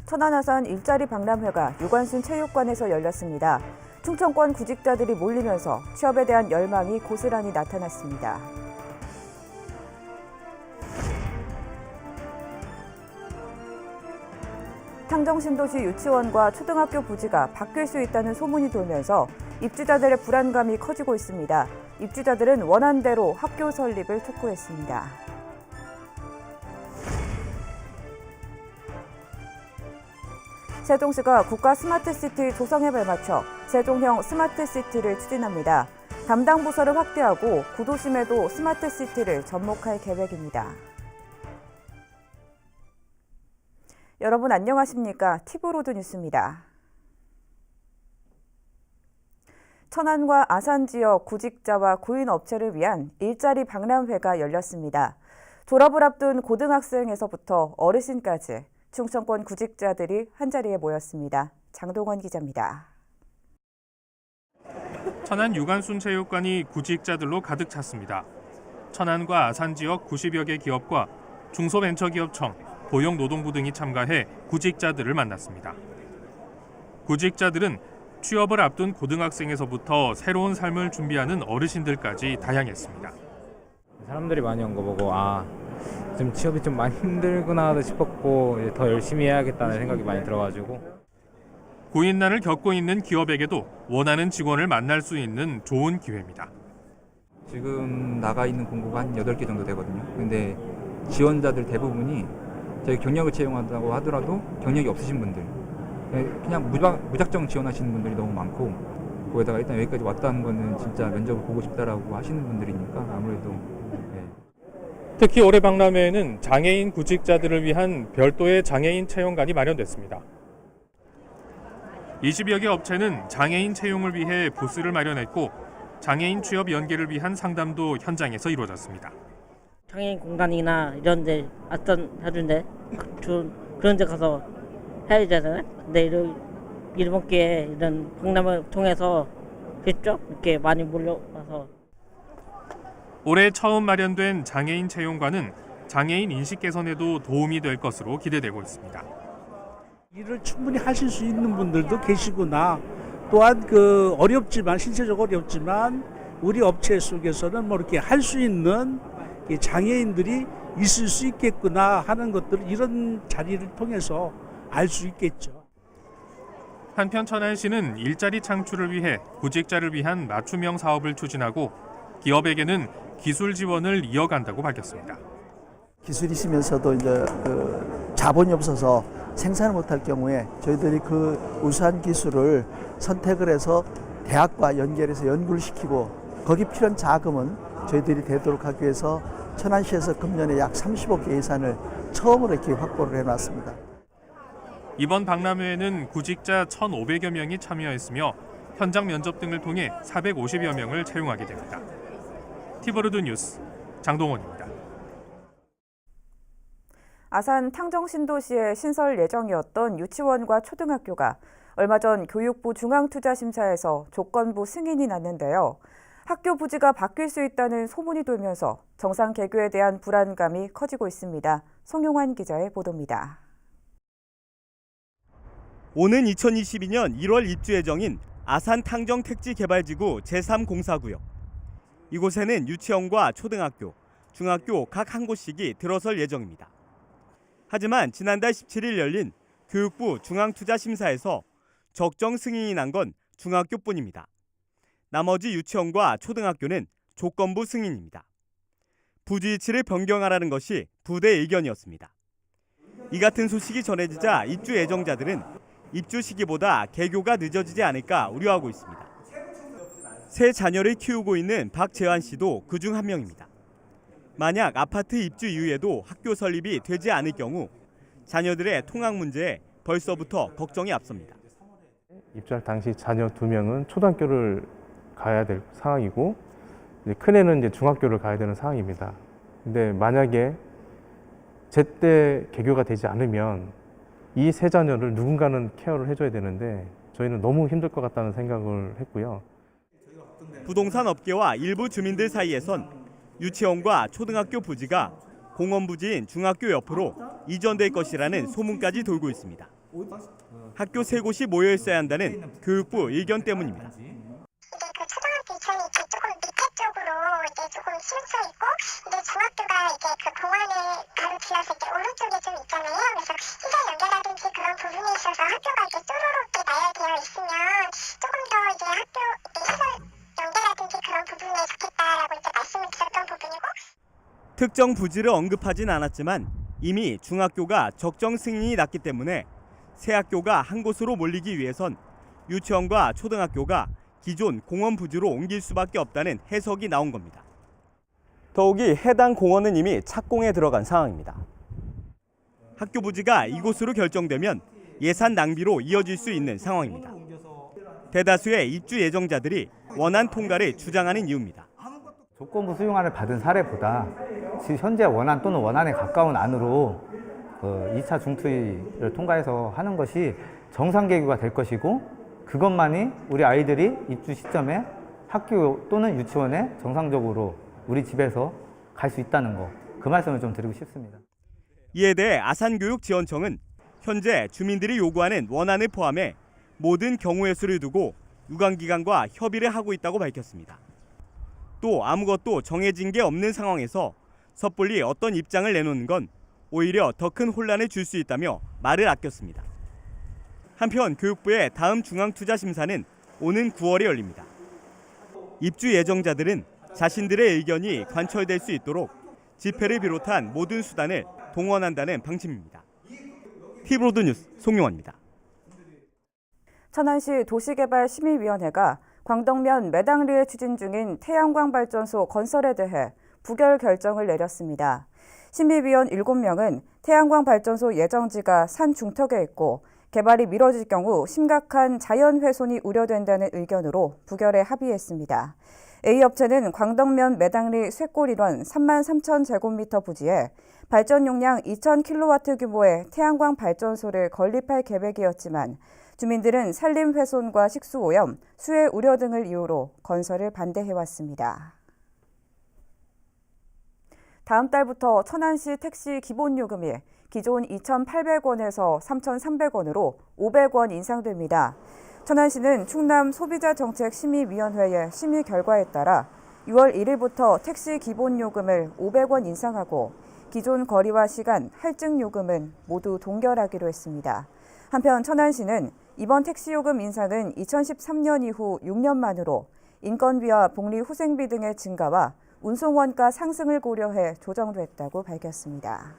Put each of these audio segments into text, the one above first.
천안 아산 일자리 박람회가 유관순 체육관에서 열렸습니다. 충청권 구직자들이 몰리면서 취업에 대한 열망이 고스란히 나타났습니다. 탕정신도시 유치원과 초등학교 부지가 바뀔 수 있다는 소문이 돌면서 입주자들의 불안감이 커지고 있습니다. 입주자들은 원한대로 학교 설립을 촉구했습니다. 세종시가 국가 스마트시티 조성에 발맞춰 세종형 스마트시티를 추진합니다. 담당 부서를 확대하고 구도심에도 스마트시티를 접목할 계획입니다. 여러분 안녕하십니까? 티브로드 뉴스입니다. 천안과 아산 지역 구직자와 구인업체를 위한 일자리 박람회가 열렸습니다. 졸업을 앞둔 고등학생에서부터 어르신까지 충청권 구직자들이 한자리에 모였습니다. 장동원 기자입니다. 천안 유관순 체육관이 구직자들로 가득 찼습니다. 천안과 아산 지역 90여 개 기업과 중소벤처기업청, 고용노동부 등이 참가해 구직자들을 만났습니다. 구직자들은 취업을 앞둔 고등학생에서부터 새로운 삶을 준비하는 어르신들까지 다양했습니다. 사람들이 많이 온 거 보고 좀 취업이 좀 많이 힘들구나 싶었고 이제 더 열심히 해야겠다는 생각이 많이 들어가지고. 구인난을 겪고 있는 기업에게도 원하는 직원을 만날 수 있는 좋은 기회입니다. 지금 나가 있는 공고가 한 8개 정도 되거든요. 근데 지원자들 대부분이 저희 경력을 채용한다고 하더라도 경력이 없으신 분들, 그냥 무작정 지원하시는 분들이 너무 많고, 거기다가 일단 여기까지 왔다는 거는 진짜 면접을 보고 싶다라고 하시는 분들이니까 아무래도. 특히 올해 박람회에는 장애인 구직자들을 위한 별도의 장애인 채용관이 마련됐습니다. 20여 개 업체는 장애인 채용을 위해 부스를 마련했고 장애인 취업 연계를 위한 상담도 현장에서 이루어졌습니다. 장애인 공간이나 이런 데 하던데 그런 데 가서 해야 되잖아요. 근데 이번 기회에 이런 박람회를 통해서 직접 이렇게 많이 몰려와서. 올해 처음 마련된 장애인 채용관은 장애인 인식 개선에도 도움이 될 것으로 기대되고 있습니다. 일을 충분히 하실 수 있는 분들도 계시구나. 또한 어렵지만 신체적으로 어렵지만 우리 업체 속에서는 이렇게 할 수 있는 장애인들이 있을 수 있겠구나 하는 것들을 이런 자리를 통해서 알 수 있겠죠. 한편 천안시는 일자리 창출을 위해 구직자를 위한 맞춤형 사업을 추진하고 기업에게는 기술 지원을 이어간다고 밝혔습니다. 기술이 있으면서도 이제 자본이 없어서 생산을 못할 경우에 저희들이 그 우수한 기술을 선택을 해서 대학과 연결해서 연구를 시키고 거기 필요한 자금은 저희들이 되도록 하기 위해서 천안시에서 금년에 약 30억 예산을 처음으로 이렇게 확보를 해놨습니다. 이번 박람회에는 구직자 1,500여 명이 참여했으며 현장 면접 등을 통해 450여 명을 채용하게 됩니다. 티브로드 뉴스 장동원입니다. 아산 탕정신도시에 신설 예정이었던 유치원과 초등학교가 얼마 전 교육부 중앙투자심사에서 조건부 승인이 났는데요. 학교 부지가 바뀔 수 있다는 소문이 돌면서 정상 개교에 대한 불안감이 커지고 있습니다. 송용환 기자의 보도입니다. 오는 2022년 1월 입주 예정인 아산 탕정 택지개발지구 제3공사구역. 이곳에는 유치원과 초등학교, 중학교 각 한 곳씩이 들어설 예정입니다. 하지만 지난달 17일 열린 교육부 중앙투자심사에서 적정 승인이 난 건 중학교뿐입니다. 나머지 유치원과 초등학교는 조건부 승인입니다. 부지 위치를 변경하라는 것이 부대 의견이었습니다. 이 같은 소식이 전해지자 입주 예정자들은 입주 시기보다 개교가 늦어지지 않을까 우려하고 있습니다. 세 자녀를 키우고 있는 박재환 씨도 그중 한 명입니다. 만약 아파트 입주 이후에도 학교 설립이 되지 않을 경우 자녀들의 통학 문제에 벌써부터 걱정이 앞섭니다. 입주할 당시 자녀 2명은 초등학교를 가야 될 상황이고 큰애는 이제 중학교를 가야 되는 상황입니다. 근데 만약에 제때 개교가 되지 않으면 이 세 자녀를 누군가는 케어를 해줘야 되는데 저희는 너무 힘들 것 같다는 생각을 했고요. 부동산 업계와 일부 주민들 사이에선 유치원과 초등학교 부지가 공원 부지인 중학교 옆으로 이전될 것이라는 소문까지 돌고 있습니다. 학교 3곳이 모여 있어야 한다는 교육부 의견 때문입니다. 이제 그 초등학교 이천이 이렇게 조금 밑에 쪽으로 이제 조금 치우쳐 있고 이제 중학교가 이제 그 공원을 바로 지나서 이제 오른쪽에 좀 있잖아요. 그래서 시설 연계라든지 그런 부분에 있어서 학교가 이제 쪼로롭게 나열되어 있으면 조금 더 이제 학교 시설 연계라든지 그런 부분에 좋겠다라고 이제 말씀을 드렸던 부분이고. 특정 부지를 언급하진 않았지만 이미 중학교가 적정 승인이 났기 때문에 새 학교가 한 곳으로 몰리기 위해선 유치원과 초등학교가 기존 공원 부지로 옮길 수밖에 없다는 해석이 나온 겁니다. 더욱이 해당 공원은 이미 착공에 들어간 상황입니다. 학교 부지가 이곳으로 결정되면 예산 낭비로 이어질 수 있는 상황입니다. 대다수의 입주 예정자들이 원안 통과를 주장하는 이유입니다. 조건부 수용안을 받은 사례보다 지금 현재 원안 또는 원안에 가까운 안으로 2차 중투를 통과해서 하는 것이 정상 개교가 될 것이고 그것만이 우리 아이들이 입주 시점에 학교 또는 유치원에 정상적으로 우리 집에서 갈 수 있다는 거, 그 말씀을 좀 드리고 싶습니다. 이에 대해 아산교육지원청은 현재 주민들이 요구하는 원안을 포함해 모든 경우의 수를 두고 유관기관과 협의를 하고 있다고 밝혔습니다. 또 아무것도 정해진 게 없는 상황에서 섣불리 어떤 입장을 내놓는 건 오히려 더 큰 혼란을 줄 수 있다며 말을 아꼈습니다. 한편 교육부의 다음 중앙투자심사는 오는 9월에 열립니다. 입주 예정자들은 자신들의 의견이 관철될 수 있도록 집회를 비롯한 모든 수단을 동원한다는 방침입니다. 티브로드 뉴스 송용환입니다. 천안시 도시개발심의위원회가 광덕면 매당리에 추진 중인 태양광 발전소 건설에 대해 부결 결정을 내렸습니다. 심의위원 7명은 태양광 발전소 예정지가 산 중턱에 있고 개발이 미뤄질 경우 심각한 자연 훼손이 우려된다는 의견으로 부결에 합의했습니다. A업체는 광덕면 매당리 쇠골 일원 33,000제곱미터 부지에 발전 용량 2,000kW 규모의 태양광 발전소를 건립할 계획이었지만 주민들은 산림 훼손과 식수 오염, 수해 우려 등을 이유로 건설을 반대해왔습니다. 다음 달부터 천안시 택시 기본요금이 기존 2,800원에서 3,300원으로 500원 인상됩니다. 천안시는 충남 소비자정책심의위원회의 심의 결과에 따라 6월 1일부터 택시 기본요금을 500원 인상하고 기존 거리와 시간, 할증 요금은 모두 동결하기로 했습니다. 한편 천안시는 이번 택시요금 인상은 2013년 이후 6년 만으로 인건비와 복리후생비 등의 증가와 운송원가 상승을 고려해 조정됐다고 밝혔습니다.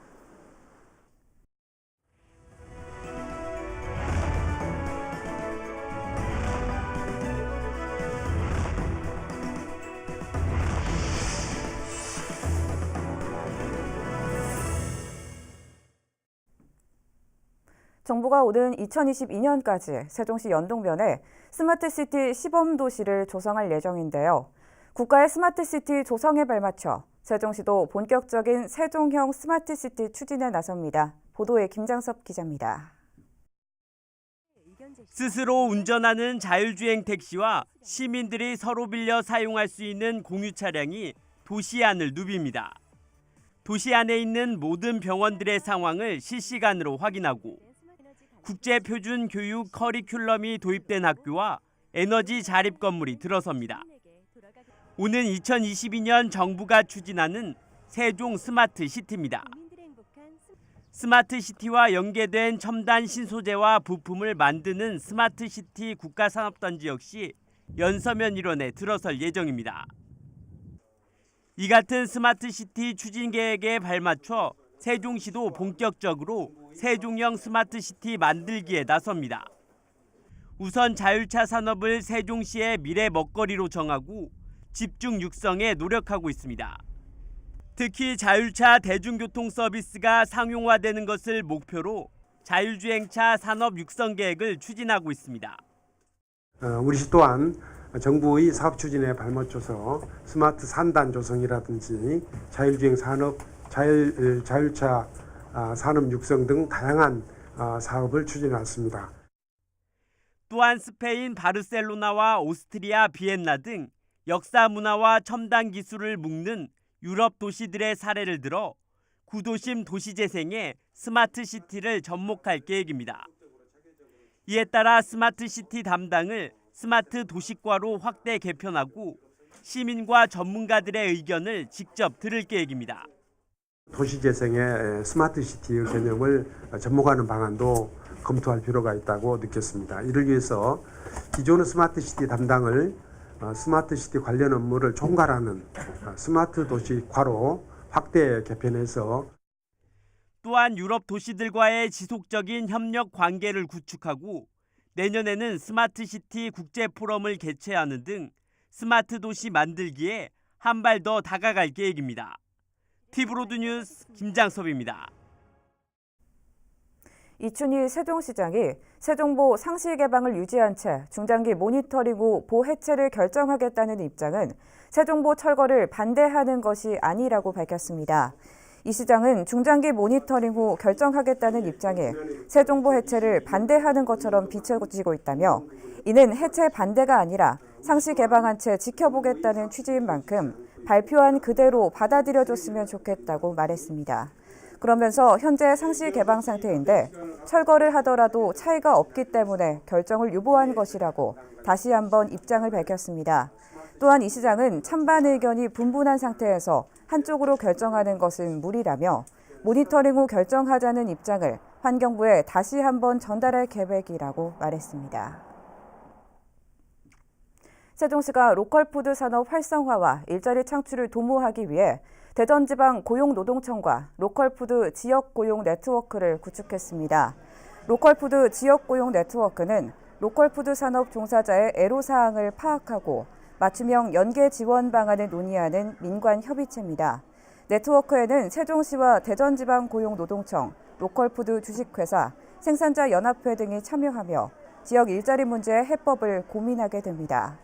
정부가 오는 2022년까지 세종시 연동면에 스마트시티 시범도시를 조성할 예정인데요. 국가의 스마트시티 조성에 발맞춰 세종시도 본격적인 세종형 스마트시티 추진에 나섭니다. 보도에 김장섭 기자입니다. 스스로 운전하는 자율주행 택시와 시민들이 서로 빌려 사용할 수 있는 공유 차량이 도시 안을 누빕니다. 도시 안에 있는 모든 병원들의 상황을 실시간으로 확인하고 국제표준 교육 커리큘럼이 도입된 학교와 에너지 자립 건물이 들어섭니다. 오는 2022년 정부가 추진하는 세종 스마트시티입니다. 스마트시티와 연계된 첨단 신소재와 부품을 만드는 스마트시티 국가산업단지 역시 연서면 일원에 들어설 예정입니다. 이 같은 스마트시티 추진 계획에 발맞춰 세종시도 본격적으로 세종형 스마트시티 만들기에 나섭니다. 우선 자율차 산업을 세종시의 미래 먹거리로 정하고 집중 육성에 노력하고 있습니다. 특히 자율차 대중교통 서비스가 상용화되는 것을 목표로 자율주행차 산업 육성 계획을 추진하고 있습니다. 우리 시 또한 정부의 사업 추진에 발맞춰서 스마트 산단 조성이라든지 자율주행 산업, 자율차 산업 육성 등 다양한 사업을 추진해 왔습니다. 또한 스페인 바르셀로나와 오스트리아 비엔나 등 역사 문화와 첨단 기술을 묶는 유럽 도시들의 사례를 들어 구도심 도시재생에 스마트시티를 접목할 계획입니다. 이에 따라 스마트시티 담당을 스마트 도시과로 확대 개편하고 시민과 전문가들의 의견을 직접 들을 계획입니다. 도시재생의 스마트시티의 개념을 접목하는 방안도 검토할 필요가 있다고 느꼈습니다. 이를 위해서 기존의 스마트시티 담당을 스마트시티 관련 업무를 총괄하는 스마트 도시과로 확대 개편해서 또한 유럽 도시들과의 지속적인 협력 관계를 구축하고 내년에는 스마트시티 국제포럼을 개최하는 등 스마트 도시 만들기에 한 발 더 다가갈 계획입니다. 티브로드 뉴스 김장섭입니다. 이춘희 세종시장이 세종보 상시 개방을 유지한 채 중장기 모니터링 후 보해체를 결정하겠다는 입장은 세종보 철거를 반대하는 것이 아니라고 밝혔습니다. 이 시장은 중장기 모니터링 후 결정하겠다는 입장에 세종보 해체를 반대하는 것처럼 비춰지고 있다며 이는 해체 반대가 아니라 상시 개방한 채 지켜보겠다는 취지인 만큼 발표한 그대로 받아들여줬으면 좋겠다고 말했습니다. 그러면서 현재 상시 개방 상태인데 철거를 하더라도 차이가 없기 때문에 결정을 유보한 것이라고 다시 한번 입장을 밝혔습니다. 또한 이 시장은 찬반 의견이 분분한 상태에서 한쪽으로 결정하는 것은 무리라며 모니터링 후 결정하자는 입장을 환경부에 다시 한번 전달할 계획이라고 말했습니다. 세종시가 로컬푸드 산업 활성화와 일자리 창출을 도모하기 위해 대전지방고용노동청과 로컬푸드 지역고용 네트워크를 구축했습니다. 로컬푸드 지역고용 네트워크는 로컬푸드 산업 종사자의 애로사항을 파악하고 맞춤형 연계 지원 방안을 논의하는 민관협의체입니다. 네트워크에는 세종시와 대전지방고용노동청, 로컬푸드 주식회사, 생산자 연합회 등이 참여하며 지역 일자리 문제의 해법을 고민하게 됩니다.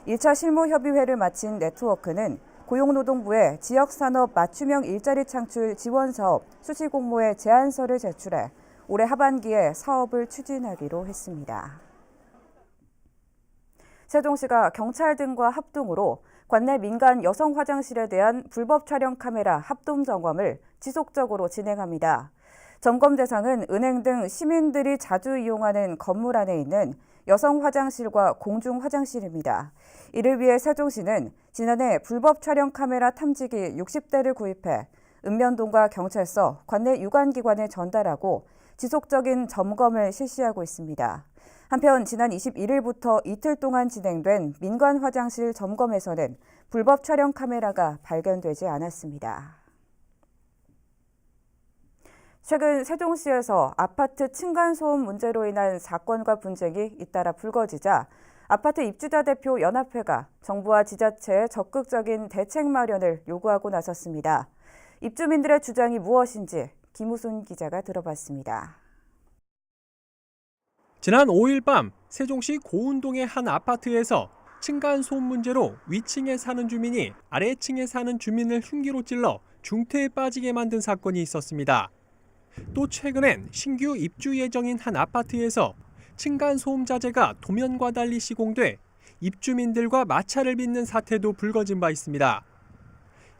1차 실무협의회를 마친 네트워크는 고용노동부에 지역산업 맞춤형 일자리 창출 지원사업 수시공모의 제안서를 제출해 올해 하반기에 사업을 추진하기로 했습니다. 세종시가 경찰 등과 합동으로 관내 민간 여성 화장실에 대한 불법 촬영 카메라 합동 점검을 지속적으로 진행합니다. 점검 대상은 은행 등 시민들이 자주 이용하는 건물 안에 있는 여성 화장실과 공중 화장실입니다. 이를 위해 세종시는 지난해 불법 촬영 카메라 탐지기 60대를 구입해 읍면동과 경찰서, 관내 유관기관에 전달하고 지속적인 점검을 실시하고 있습니다. 한편 지난 21일부터 이틀 동안 진행된 민간 화장실 점검에서는 불법 촬영 카메라가 발견되지 않았습니다. 최근 세종시에서 아파트 층간소음 문제로 인한 사건과 분쟁이 잇따라 불거지자 아파트 입주자 대표 연합회가 정부와 지자체에 적극적인 대책 마련을 요구하고 나섰습니다. 입주민들의 주장이 무엇인지 김우순 기자가 들어봤습니다. 지난 5일 밤 세종시 고운동의 한 아파트에서 층간소음 문제로 위층에 사는 주민이 아래층에 사는 주민을 흉기로 찔러 중태에 빠지게 만든 사건이 있었습니다. 또 최근엔 신규 입주 예정인 한 아파트에서 층간소음 자재가 도면과 달리 시공돼 입주민들과 마찰을 빚는 사태도 불거진 바 있습니다.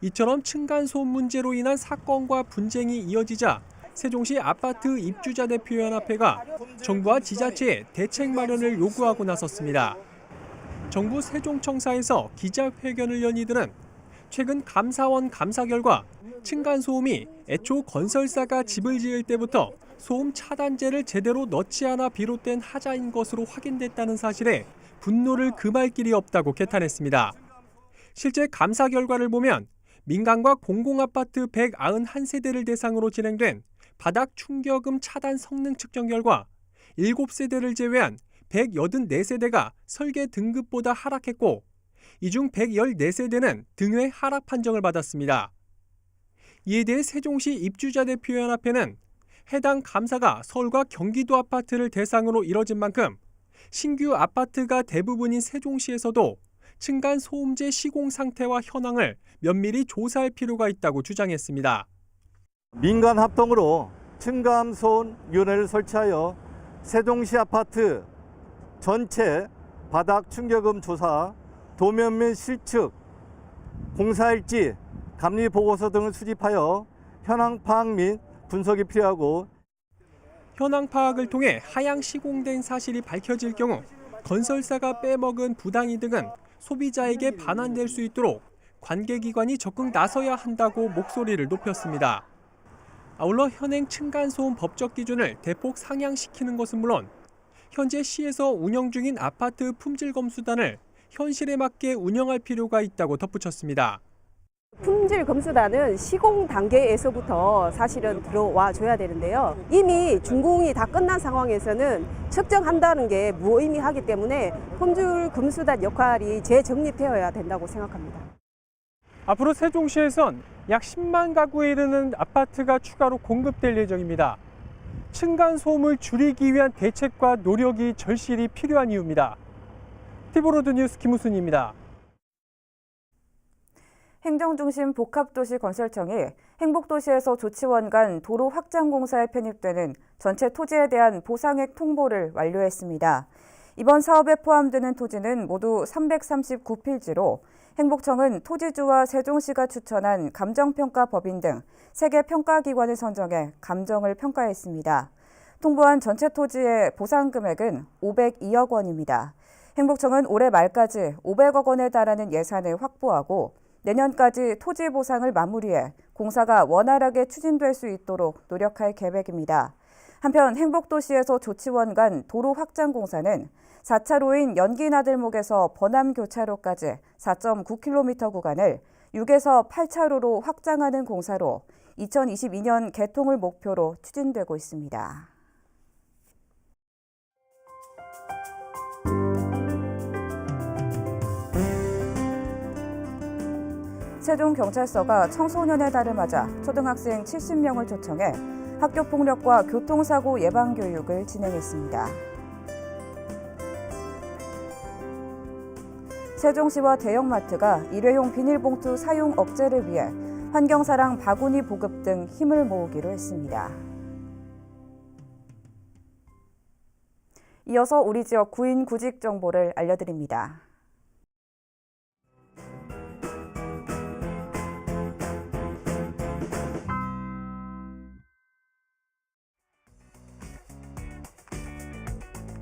이처럼 층간소음 문제로 인한 사건과 분쟁이 이어지자 세종시 아파트 입주자 대표연합회가 정부와 지자체에 대책 마련을 요구하고 나섰습니다. 정부 세종청사에서 기자회견을 연 이들은 최근 감사원 감사 결과 층간소음이 애초 건설사가 집을 지을 때부터 소음 차단제를 제대로 넣지 않아 비롯된 하자인 것으로 확인됐다는 사실에 분노를 금할 길이 없다고 개탄했습니다. 실제 감사 결과를 보면 민간과 공공아파트 191세대를 대상으로 진행된 바닥 충격음 차단 성능 측정 결과 7세대를 제외한 184세대가 설계 등급보다 하락했고 이 중 114세대는 등회 하락 판정을 받았습니다. 이에 대해 세종시 입주자 대표연합회는 해당 감사가 서울과 경기도 아파트를 대상으로 이뤄진 만큼 신규 아파트가 대부분인 세종시에서도 층간소음제 시공 상태와 현황을 면밀히 조사할 필요가 있다고 주장했습니다. 민간 합동으로 층간소음위원회를 설치하여 세종시 아파트 전체 바닥 충격음 조사, 도면 및 실측, 공사일지, 감리 보고서 등을 수집하여 현황 파악 및 분석이 필요하고 현황 파악을 통해 하향 시공된 사실이 밝혀질 경우 건설사가 빼먹은 부당이득은 소비자에게 반환될 수 있도록 관계기관이 적극 나서야 한다고 목소리를 높였습니다. 아울러 현행 층간소음 법적 기준을 대폭 상향시키는 것은 물론 현재 시에서 운영 중인 아파트 품질검수단을 현실에 맞게 운영할 필요가 있다고 덧붙였습니다. 품질 검수단은 시공 단계에서부터 사실은 들어와 줘야 되는데요. 이미 준공이 다 끝난 상황에서는 측정한다는 게 무의미하기 때문에 품질 검수단 역할이 재정립되어야 된다고 생각합니다. 앞으로 세종시에선 약 10만 가구에 이르는 아파트가 추가로 공급될 예정입니다. 층간소음을 줄이기 위한 대책과 노력이 절실히 필요한 이유입니다. 티브로드 뉴스 김우순입니다. 행정중심 복합도시건설청이 행복도시에서 조치원 간 도로 확장 공사에 편입되는 전체 토지에 대한 보상액 통보를 완료했습니다. 이번 사업에 포함되는 토지는 모두 339필지로 행복청은 토지주와 세종시가 추천한 감정평가법인 등 3개 평가기관을 선정해 감정을 평가했습니다. 통보한 전체 토지의 보상 금액은 502억 원입니다. 행복청은 올해 말까지 500억 원에 달하는 예산을 확보하고 내년까지 토지 보상을 마무리해 공사가 원활하게 추진될 수 있도록 노력할 계획입니다. 한편 행복도시에서 조치원 간 도로 확장 공사는 4차로인 연기나들목에서 번암교차로까지 4.9km 구간을 6에서 8차로로 확장하는 공사로 2022년 개통을 목표로 추진되고 있습니다. 세종경찰서가 청소년의 달을 맞아 초등학생 70명을 초청해 학교폭력과 교통사고 예방교육을 진행했습니다. 세종시와 대형마트가 일회용 비닐봉투 사용 억제를 위해 환경사랑 바구니 보급 등 힘을 모으기로 했습니다. 이어서 우리 지역 구인 구직 정보를 알려드립니다.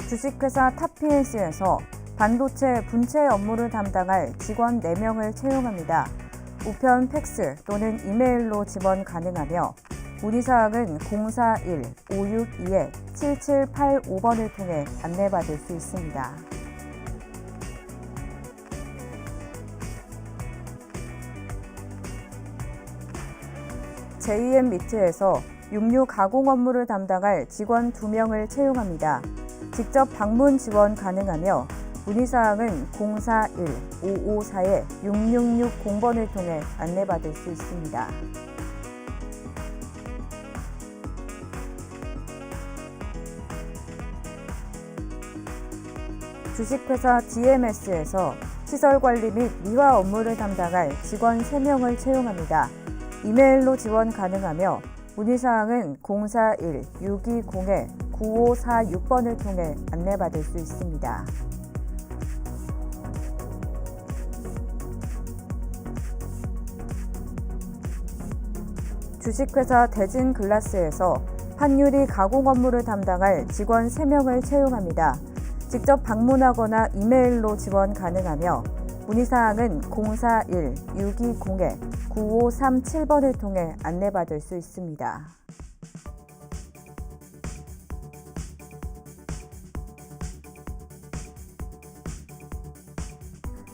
주식회사 탑PNC에서 반도체 분체 업무를 담당할 직원 4명을 채용합니다. 우편 팩스 또는 이메일로 지원 가능하며 문의사항은 041-562-7785번을 통해 안내받을 수 있습니다. JM 미트에서 육류 가공 업무를 담당할 직원 2명을 채용합니다. 직접 방문 지원 가능하며 문의사항은 041-554-6660번을 통해 안내받을 수 있습니다. 주식회사 DMS에서 시설관리 및 미화 업무를 담당할 직원 3명을 채용합니다. 이메일로 지원 가능하며 문의사항은 041-620-9546번을 통해 안내받을 수 있습니다. 주식회사 대진글라스에서 판유리 가공 업무를 담당할 직원 3명을 채용합니다. 직접 방문하거나 이메일로 지원 가능하며 문의사항은 041-620-9537번을 통해 안내받을 수 있습니다.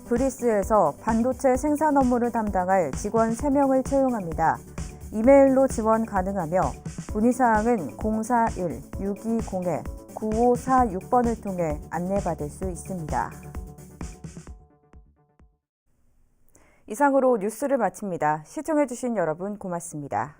브리스에서 반도체 생산 업무를 담당할 직원 3명을 채용합니다. 이메일로 지원 가능하며 문의사항은 041-620-9546번을 통해 안내받을 수 있습니다. 이상으로 뉴스를 마칩니다. 시청해주신 여러분 고맙습니다.